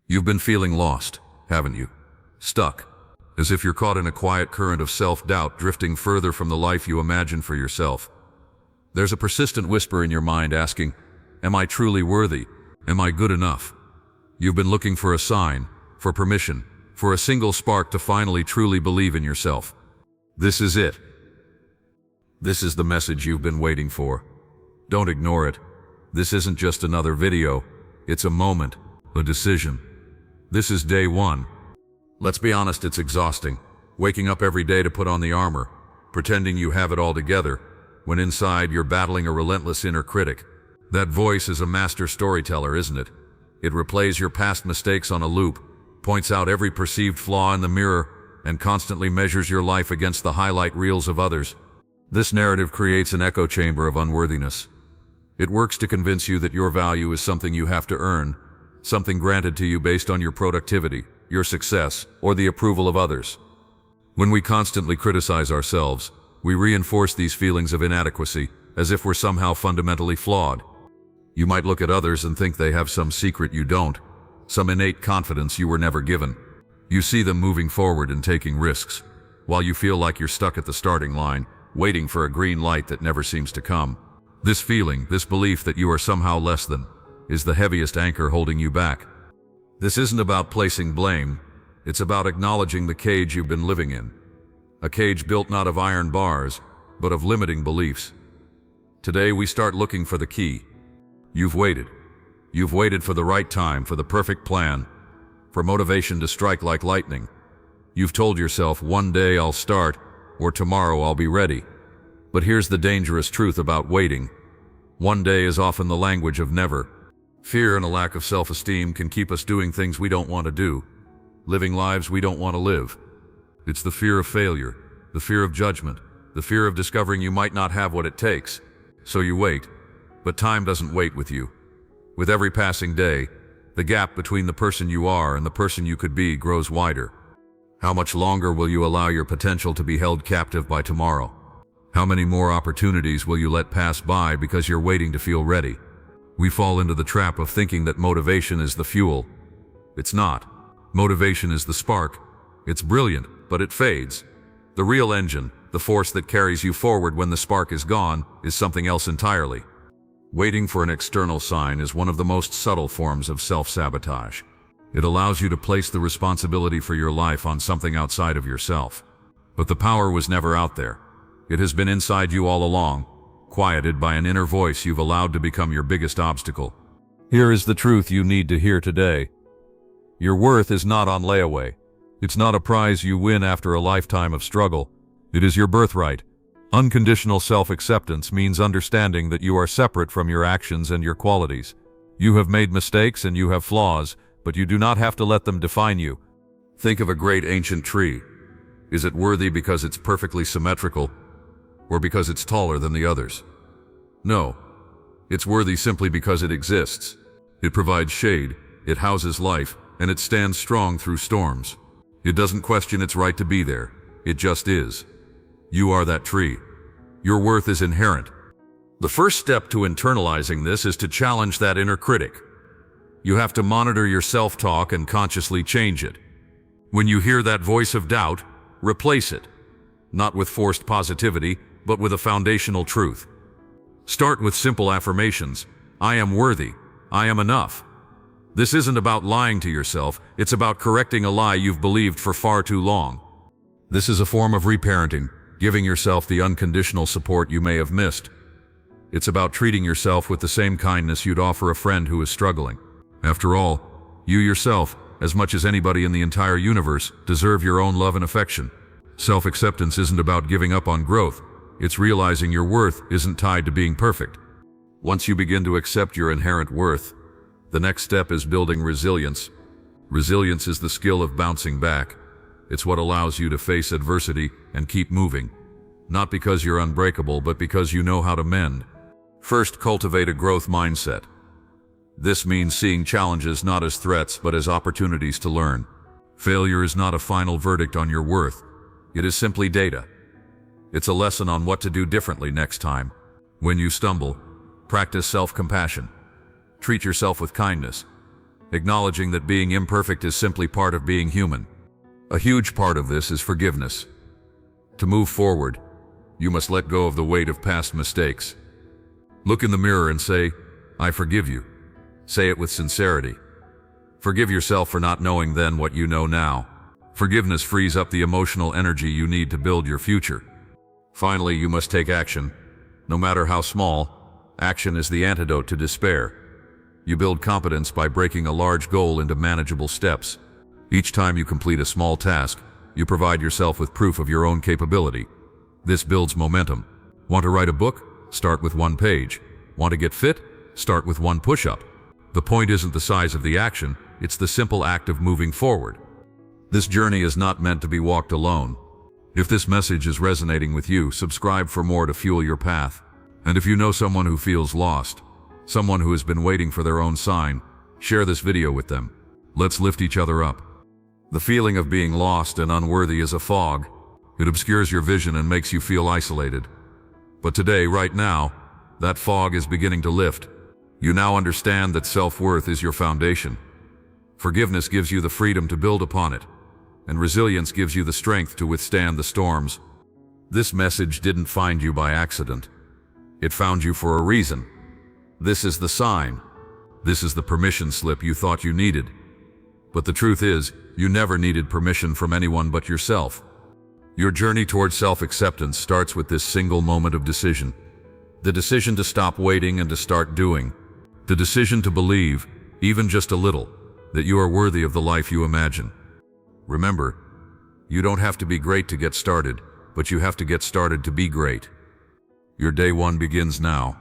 You've been feeling lost, haven't you? Stuck, as if you're caught in a quiet current of self-doubt, drifting further from the life you imagine for yourself. There's a persistent whisper in your mind asking, am I truly worthy? Am I good enough? You've been looking for a sign, for permission, for a single spark to finally truly believe in yourself. This is it. This is the message you've been waiting for. Don't ignore it. This isn't just another video. It's a moment, a decision. This is day one. Let's be honest, it's exhausting. Waking up every day to put on the armor, pretending you have it all together, when inside you're battling a relentless inner critic. That voice is a master storyteller, isn't it? It replays your past mistakes on a loop, points out every perceived flaw in the mirror, and constantly measures your life against the highlight reels of others. This narrative creates an echo chamber of unworthiness. It works to convince you that your value is something you have to earn, something granted to you based on your productivity, your success, or the approval of others. When we constantly criticize ourselves, we reinforce these feelings of inadequacy, as if we're somehow fundamentally flawed. You might look at others and think they have some secret you don't, some innate confidence you were never given. You see them moving forward and taking risks, while you feel like you're stuck at the starting line, waiting for a green light that never seems to come. This feeling, this belief that you are somehow less than, is the heaviest anchor holding you back. This isn't about placing blame, it's about acknowledging the cage you've been living in. A cage built not of iron bars, but of limiting beliefs. Today we start looking for the key. You've waited. You've waited for the right time, for the perfect plan, for motivation to strike like lightning. You've told yourself, one day I'll start, or tomorrow I'll be ready. But here's the dangerous truth about waiting. One day is often the language of never. Fear and a lack of self-esteem can keep us doing things we don't want to do, living lives we don't want to live. It's the fear of failure, the fear of judgment, the fear of discovering you might not have what it takes. So you wait, but time doesn't wait with you. With every passing day, the gap between the person you are and the person you could be grows wider. How much longer will you allow your potential to be held captive by tomorrow? How many more opportunities will you let pass by because you're waiting to feel ready? We fall into the trap of thinking that motivation is the fuel. It's not. Motivation is the spark. It's brilliant, but it fades. The real engine, the force that carries you forward when the spark is gone, is something else entirely. Waiting for an external sign is one of the most subtle forms of self-sabotage. It allows you to place the responsibility for your life on something outside of yourself. But the power was never out there. It has been inside you all along, quieted by an inner voice you've allowed to become your biggest obstacle. Here is the truth you need to hear today. Your worth is not on layaway. It's not a prize you win after a lifetime of struggle. It is your birthright. Unconditional self-acceptance means understanding that you are separate from your actions and your qualities. You have made mistakes and you have flaws, but you do not have to let them define you. Think of a great ancient tree. Is it worthy because it's perfectly symmetrical, or because it's taller than the others? No. It's worthy simply because it exists. It provides shade, it houses life, and it stands strong through storms. It doesn't question its right to be there. It just is. You are that tree. Your worth is inherent. The first step to internalizing this is to challenge that inner critic. You have to monitor your self-talk and consciously change it. When you hear that voice of doubt, replace it. Not with forced positivity, but with a foundational truth. Start with simple affirmations. I am worthy. I am enough. This isn't about lying to yourself, it's about correcting a lie you've believed for far too long. This is a form of reparenting, giving yourself the unconditional support you may have missed. It's about treating yourself with the same kindness you'd offer a friend who is struggling. After all, you yourself, as much as anybody in the entire universe, deserve your own love and affection. Self-acceptance isn't about giving up on growth. It's realizing your worth isn't tied to being perfect. Once you begin to accept your inherent worth, the next step is building resilience. Resilience is the skill of bouncing back. It's what allows you to face adversity and keep moving. Not because you're unbreakable, but because you know how to mend. First, cultivate a growth mindset. This means seeing challenges not as threats, but as opportunities to learn. Failure is not a final verdict on your worth. It is simply data. It's a lesson on what to do differently next time. When you stumble, practice self-compassion. Treat yourself with kindness. acknowledging that being imperfect is simply part of being human. A huge part of this is forgiveness. To move forward, you must let go of the weight of past mistakes. Look in the mirror and say, "I forgive you." Say it with sincerity. Forgive yourself for not knowing then what you know now. Forgiveness frees up the emotional energy you need to build your future. Finally, you must take action. No matter how small, action is the antidote to despair. You build competence by breaking a large goal into manageable steps. Each time you complete a small task, you provide yourself with proof of your own capability. This builds momentum. Want to write a book? Start with 1 page. Want to get fit? Start with 1 push-up. The point isn't the size of the action, it's the simple act of moving forward. This journey is not meant to be walked alone. If this message is resonating with you, subscribe for more to fuel your path. And if you know someone who feels lost, someone who has been waiting for their own sign, share this video with them. Let's lift each other up. The feeling of being lost and unworthy is a fog. It obscures your vision and makes you feel isolated. But today, right now, that fog is beginning to lift. You now understand that self-worth is your foundation. Forgiveness gives you the freedom to build upon it, and resilience gives you the strength to withstand the storms. This message didn't find you by accident. It found you for a reason. This is the sign. This is the permission slip you thought you needed. But the truth is, you never needed permission from anyone but yourself. Your journey towards self-acceptance starts with this single moment of decision. The decision to stop waiting and to start doing. The decision to believe, even just a little, that you are worthy of the life you imagine. Remember, you don't have to be great to get started, but you have to get started to be great. Your day 1 begins now.